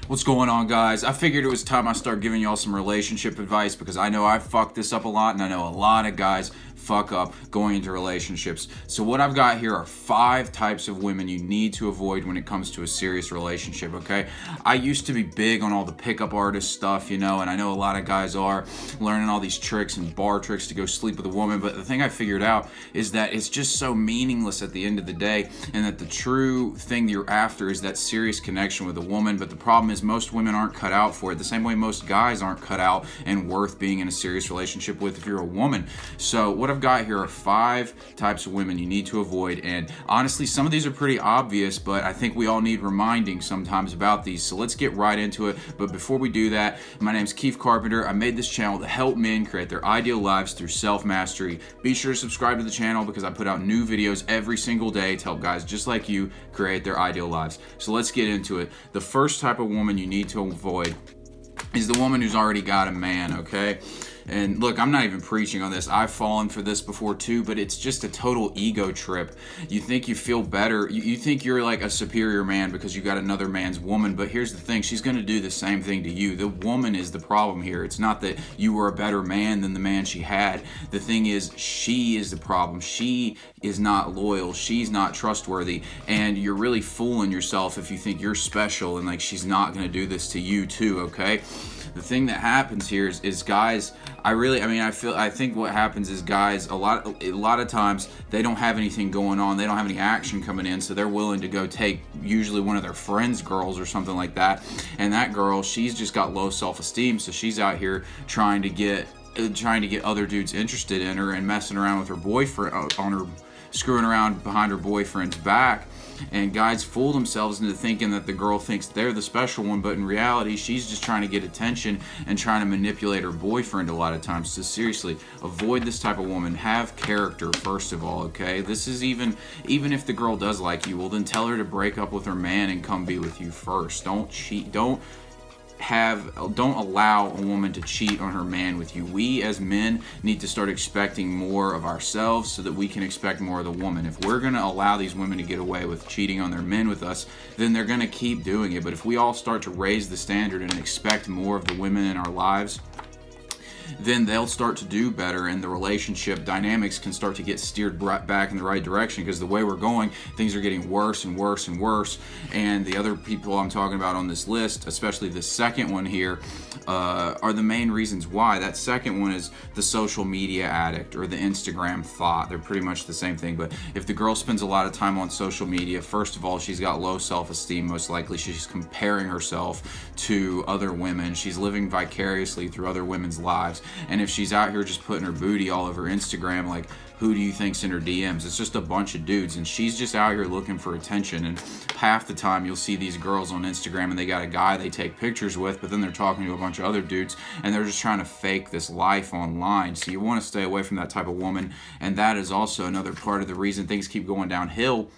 What's going on, guys? I figured it was time I start giving y'all some relationship advice because I know I fucked this up a lot and I know a lot of guys fuck up going into relationships. So what I've got here are 5 types of women you need to avoid when it comes to a serious relationship, okay? I used to be big on all the pickup artist stuff, and I know a lot of guys are learning all these tricks and bar tricks to go sleep with a woman, but the thing I figured out is that it's just so meaningless at the end of the day, and that the true thing you're after is that serious connection with a woman. But the problem is most women aren't cut out for it, the same way most guys aren't cut out and worth being in a serious relationship with if you're a woman. So what I've got here are 5 types of women you need to avoid, and honestly some of these are pretty obvious, but I think we all need reminding sometimes about these. So let's get right into it. But before we do that, my name's Keith Carpenter. I made this channel to help men create their ideal lives through self-mastery. Be sure to subscribe to the channel because I put out new videos every single day to help guys just like you create their ideal lives. So let's get into it. The first type of woman you need to avoid is the woman who's already got a man, okay? And look, I'm not even preaching on this. I've fallen for this before too, but it's just a total ego trip. You think you feel better. You think you're like a superior man because you got another man's woman, but here's the thing. She's going to do the same thing to you. The woman is the problem here. It's not that you were a better man than the man she had. The thing is, she is the problem. She is not loyal. She's not trustworthy. And you're really fooling yourself if you think you're special and like she's not going to do this to you too, okay? The thing that happens here is guys, I think what happens is guys, a lot of times they don't have anything going on. They don't have any action coming in, so they're willing to go take usually one of their friends' girls or something like that. And that girl, she's just got low self-esteem, so she's out here trying to get other dudes interested in her and messing around with her boyfriend screwing around behind her boyfriend's back. And guys fool themselves into thinking that the girl thinks they're the special one, but in reality she's just trying to get attention and trying to manipulate her boyfriend a lot of times. So seriously, avoid this type of woman. Have character first of all, okay? This is even if the girl does like you, well then tell her to break up with her man and come be with you first. Don't cheat. Don't allow a woman to cheat on her man with you. We as men need to start expecting more of ourselves so that we can expect more of the woman. If we're going to allow these women to get away with cheating on their men with us, then they're going to keep doing it. But if we all start to raise the standard and expect more of the women in our lives, then they'll start to do better and the relationship dynamics can start to get steered back in the right direction, because the way we're going, things are getting worse and worse and worse. And the other people I'm talking about on this list, especially the second one here, are the main reasons why. That second one is the social media addict or the Instagram thought. They're pretty much the same thing. But if the girl spends a lot of time on social media, first of all, she's got low self-esteem. Most likely she's comparing herself to other women. She's living vicariously through other women's lives. And if she's out here just putting her booty all over Instagram, like, who do you think's in her DMs? It's just a bunch of dudes, and she's just out here looking for attention. And half the time you'll see these girls on Instagram and they got a guy they take pictures with, but then they're talking to a bunch of other dudes and they're just trying to fake this life online. So you want to stay away from that type of woman. And that is also another part of the reason things keep going downhill,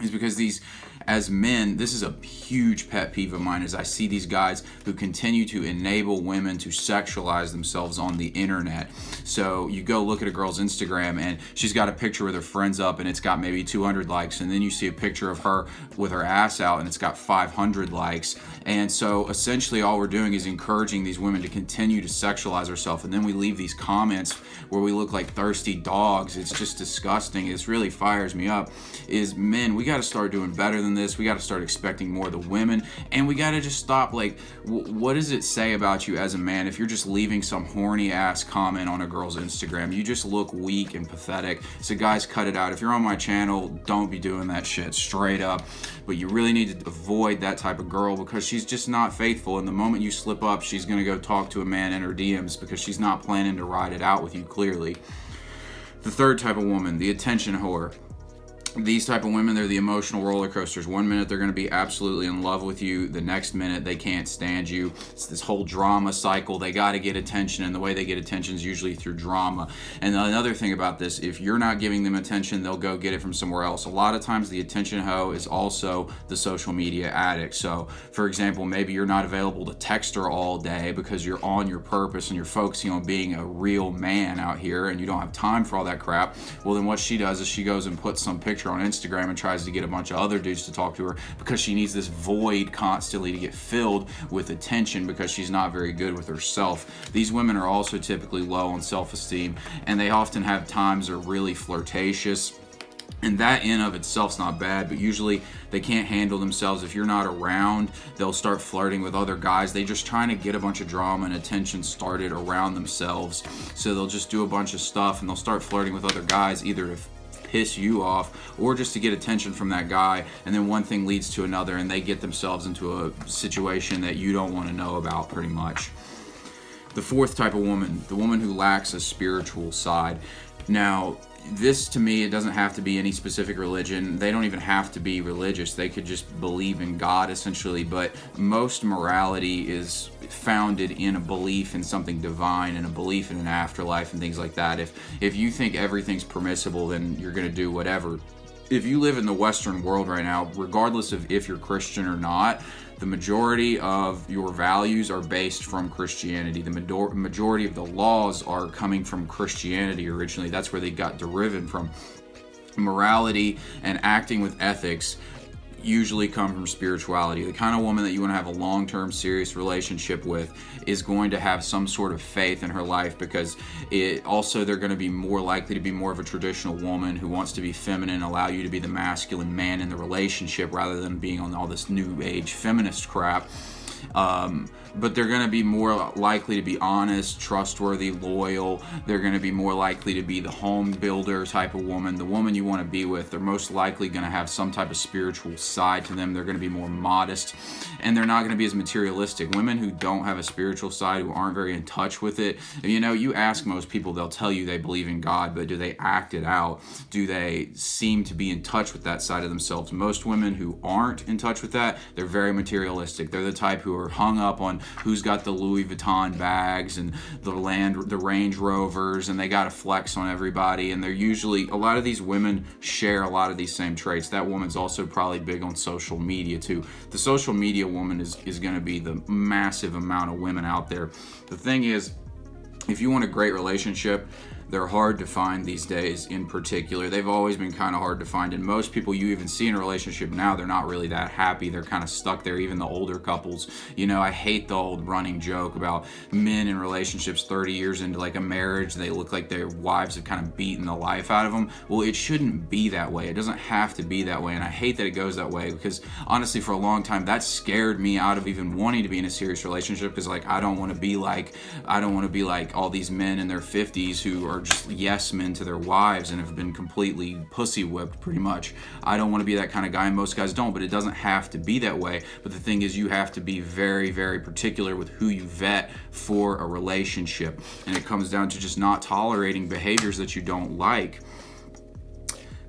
is because these, as men, this is a huge pet peeve of mine, is I see these guys who continue to enable women to sexualize themselves on the internet. So you go look at a girl's Instagram and she's got a picture with her friends up and it's got maybe 200 likes, and then you see a picture of her with her ass out and it's got 500 likes. And so essentially all we're doing is encouraging these women to continue to sexualize herself, and then we leave these comments where we look like thirsty dogs. It's just disgusting. It really fires me up. Is men, we got to start doing better than this. We got to start expecting more of the women, and we got to just stop. Like, what does it say about you as a man if you're just leaving some horny ass comment on a girl's Instagram? You just look weak and pathetic. So guys, cut it out. If you're on my channel, don't be doing that shit, straight up. But you really need to avoid that type of girl because she's just not faithful, and the moment you slip up, she's going to go talk to a man in her DMs because she's not planning to ride it out with you, clearly. The third type of woman, the attention whore. These type of women, they're the emotional roller coasters. One minute they're going to be absolutely in love with you, the next minute they can't stand you. It's this whole drama cycle. They got to get attention, and the way they get attention is usually through drama. And another thing about this, if you're not giving them attention, they'll go get it from somewhere else. A lot of times the attention hoe is also the social media addict. So for example, maybe you're not available to text her all day because you're on your purpose and you're focusing on being a real man out here and you don't have time for all that crap. Well, then what she does is she goes and puts some picture picture on Instagram and tries to get a bunch of other dudes to talk to her because she needs this void constantly to get filled with attention because she's not very good with herself. These women are also typically low on self-esteem, and they often have times are really flirtatious. And that in of itself's not bad, but usually they can't handle themselves. If you're not around, they'll start flirting with other guys. They're just trying to get a bunch of drama and attention started around themselves. So they'll just do a bunch of stuff and they'll start flirting with other guys, either to piss you off or just to get attention from that guy. And then one thing leads to another and they get themselves into a situation that you don't want to know about pretty much. The fourth type of woman, the woman who lacks a spiritual side. Now, this to me, it doesn't have to be any specific religion. They don't even have to be religious. They could just believe in God essentially, but most morality is founded in a belief in something divine and a belief in an afterlife and things like that. If you think everything's permissible, then you're going to do whatever. If you live in the Western world right now, regardless of if you're Christian or not, the majority of your values are based from Christianity. The majority of the laws are coming from Christianity originally. That's where they got derived from. Morality and acting with ethics usually come from spirituality. The kind of woman that you want to have a long-term serious relationship with is going to have some sort of faith in her life, because they're going to be more likely to be more of a traditional woman who wants to be feminine, allow you to be the masculine man in the relationship rather than being on all this new age feminist crap. But they're going to be more likely to be honest, trustworthy, loyal. They're going to be more likely to be the home builder type of woman, the woman you want to be with. They're most likely going to have some type of spiritual side to them. They're going to be more modest, and they're not going to be as materialistic. Women who don't have a spiritual side, who aren't very in touch with it, you ask most people, they'll tell you they believe in God, but do they act it out? Do they seem to be in touch with that side of themselves? Most women who aren't in touch with that, they're very materialistic. They're the type who are hung up on who's got the Louis Vuitton bags and the Range Rovers, and they got to flex on everybody. And they're usually, a lot of these women share a lot of these same traits. That woman's also probably big on social media too. The social media woman is going to be the massive amount of women out there. The thing is, if you want a great relationship, they're hard to find these days in particular. They've always been kind of hard to find, and most people you even see in a relationship now, they're not really that happy. They're kind of stuck there, even the older couples. I hate the old running joke about men in relationships 30 years into like a marriage, they look like their wives have kind of beaten the life out of them. Well, it shouldn't be that way. It doesn't have to be that way, and I hate that it goes that way, because honestly, for a long time, that scared me out of even wanting to be in a serious relationship, because I don't want to be like all these men in their 50s who are just yes men to their wives and have been completely pussy whipped pretty much. I don't want to be that kind of guy, and most guys don't, but it doesn't have to be that way. But the thing is, you have to be very, very particular with who you vet for a relationship, and it comes down to just not tolerating behaviors that you don't like.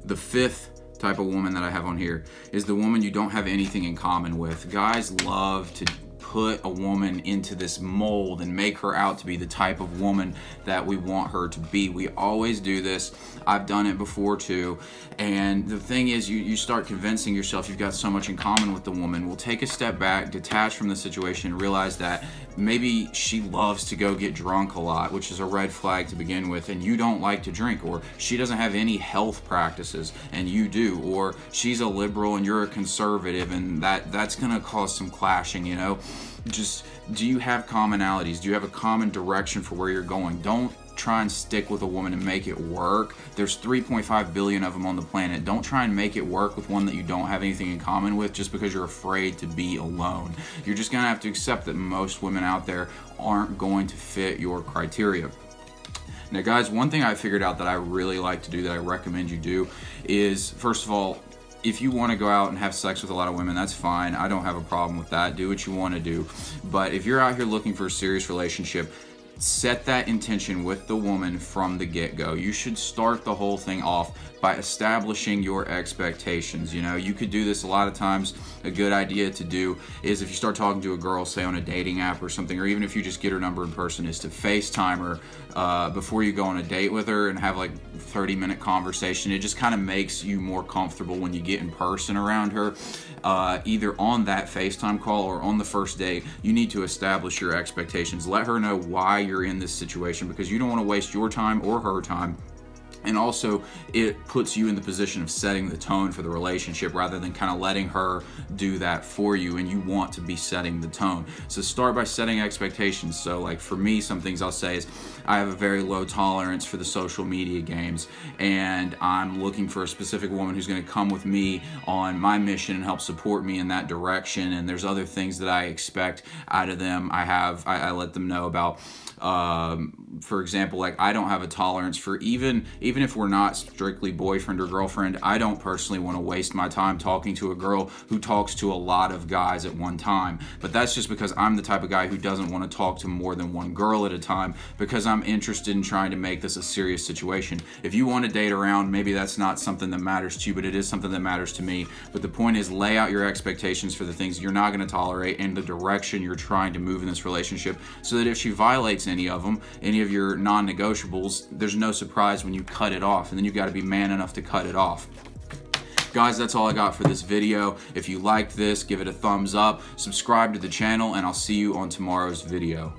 The fifth type of woman that I have on here is the woman you don't have anything in common with. Guys love to put a woman into this mold and make her out to be the type of woman that we want her to be. We always do this. I've done it before too. And the thing is, you start convincing yourself you've got so much in common with the woman. We'll take a step back, detach from the situation, and realize that maybe she loves to go get drunk a lot, which is a red flag to begin with, and you don't like to drink, or she doesn't have any health practices and you do, or she's a liberal and you're a conservative, and that's gonna cause some clashing. Just, do you have commonalities? Do you have a common direction for where you're going? Don't try and stick with a woman and make it work. There's 3.5 billion of them on the planet. Don't try and make it work with one that you don't have anything in common with just because you're afraid to be alone. You're just gonna have to accept that most women out there aren't going to fit your criteria. Now guys, one thing I figured out that I really like to do, that I recommend you do, is, first of all, if you want to go out and have sex with a lot of women, that's fine. I don't have a problem with that. Do what you want to do. But if you're out here looking for a serious relationship, set that intention with the woman from the get-go. You should start the whole thing off by establishing your expectations. You could do this a lot of times. A good idea to do is, if you start talking to a girl, say on a dating app or something, or even if you just get her number in person, is to FaceTime her before you go on a date with her and have like 30-minute conversation. It just kind of makes you more comfortable when you get in person around her. Either on that FaceTime call or on the first date, you need to establish your expectations. Let her know why you're in this situation, because you don't want to waste your time or her time. And also, it puts you in the position of setting the tone for the relationship rather than kind of letting her do that for you, and you want to be setting the tone. So start by setting expectations. So like for me, some things I'll say is I have a very low tolerance for the social media games, and I'm looking for a specific woman who's going to come with me on my mission and help support me in that direction. And there's other things that I expect out of them. I let them know about, for example, like I don't have a tolerance for even if we're not strictly boyfriend or girlfriend, I don't personally want to waste my time talking to a girl who talks to a lot of guys at one time. But that's just because I'm the type of guy who doesn't want to talk to more than one girl at a time, because I'm interested in trying to make this a serious situation. If you want to date around, maybe that's not something that matters to you, but it is something that matters to me. But the point is, lay out your expectations for the things you're not going to tolerate and the direction you're trying to move in this relationship, so that if she violates any of them, any of your non-negotiables, there's no surprise when you cut it off, and then you've got to be man enough to cut it off. Guys, that's all I got for this video. If you liked this, give it a thumbs up, subscribe to the channel, and I'll see you on tomorrow's video.